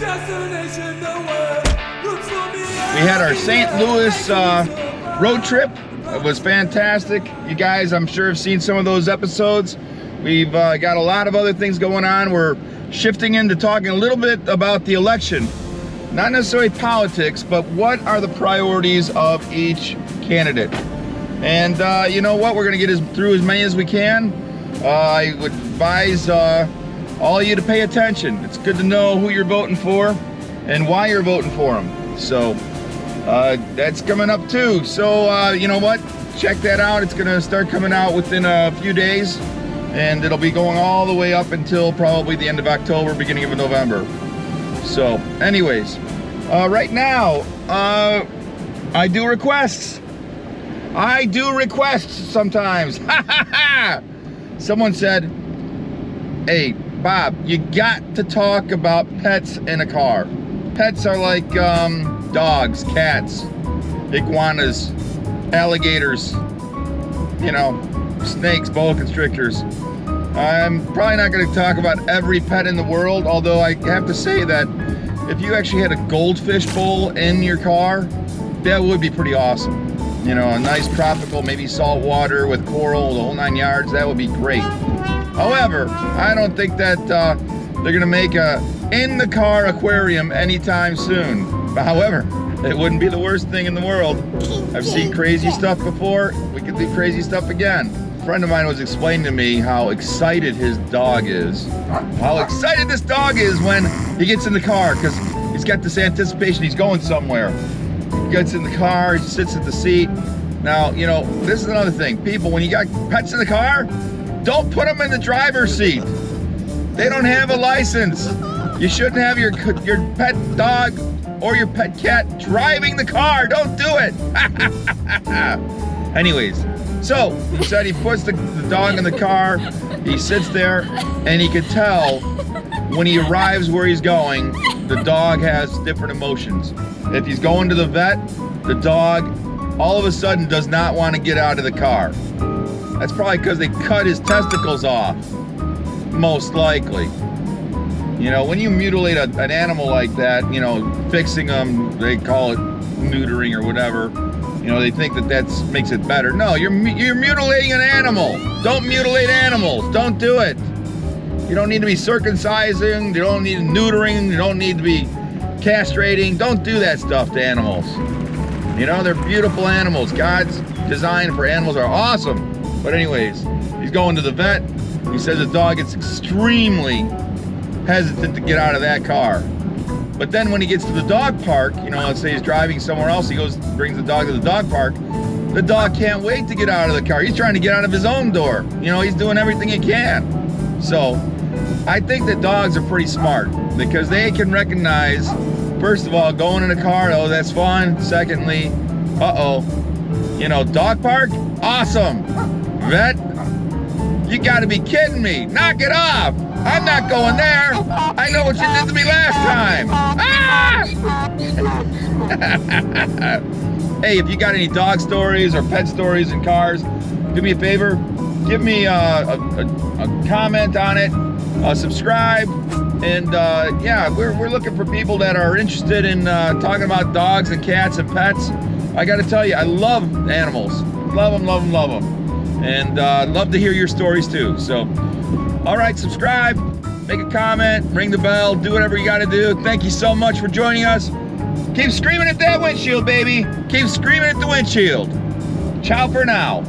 We had our St. Louis road trip. It was fantastic. You guys, I'm sure, have seen some of those episodes. We've got a lot of other things going on. We're shifting into talking a little bit about the election. Not necessarily politics, but what are the priorities of each candidate. And you know what? We're going to get through as many as we can. I would advise all of you to pay attention. It's good to know who you're voting for and why you're voting for them. So that's coming up too. So you know what? Check that out. It's going to start coming out within a few days. And it'll be going all the way up until probably the end of October, beginning of November. So, anyways, right now, I do requests. I do requests sometimes. Someone said, hey, Bob, you got to talk about pets in a car. Pets are like dogs, cats, iguanas, alligators, you know, snakes, boa constrictors. I'm probably not going to talk about every pet in the world, although I have to say that if you actually had a goldfish bowl in your car, that would be pretty awesome. You know, a nice tropical, maybe salt water with coral, the whole 9 yards, that would be great. However, I don't think that they're going to make a in-the-car aquarium anytime soon. However, it wouldn't be the worst thing in the world. I've seen crazy stuff before. We could do crazy stuff again. A friend of mine was explaining to me how excited his dog is. How excited this dog is when he gets in the car, because he's got this anticipation he's going somewhere. He gets in the car, he sits at the seat. Now, you know, this is another thing. People, when you got pets in the car, don't put them in the driver's seat. They don't have a license. You shouldn't have your pet dog or your pet cat driving the car. Don't do it. Anyways, so he said he puts the dog in the car, he sits there, and he could tell when he arrives where he's going, the dog has different emotions. If he's going to the vet, the dog all of a sudden does not want to get out of the car. That's probably because they cut his testicles off, most likely. You know, when you mutilate an animal like that, you know, fixing them, they call it neutering or whatever. You know, they think that makes it better. No, you're mutilating an animal. Don't mutilate animals. Don't do it. You don't need to be circumcising. You don't need neutering. You don't need to be castrating. Don't do that stuff to animals. You know, they're beautiful animals. God's design for animals are awesome. But anyways, he's going to the vet. He says the dog gets extremely hesitant to get out of that car. But then when he gets to the dog park, you know, let's say he's driving somewhere else, he goes, brings the dog to the dog park, the dog can't wait to get out of the car. He's trying to get out of his own door. You know, he's doing everything he can. So I think that dogs are pretty smart because they can recognize, first of all, going in a car, oh, that's fun. Secondly, you know, dog park, awesome. Vet, you gotta be kidding me. Knock it off. I'm not going there. I know what you did to me last time. Ah! Hey, if you got any dog stories or pet stories in cars, do me a favor. Give me a comment on it. Subscribe. And yeah, we're looking for people that are interested in talking about dogs and cats and pets. I got to tell you, I love animals. Love them, love them, love them. And love to hear your stories too. So, all right, subscribe, make a comment, ring the bell, do whatever you got to do. Thank you so much for joining us. Keep screaming at that windshield, baby. Keep screaming at the windshield. Ciao for now.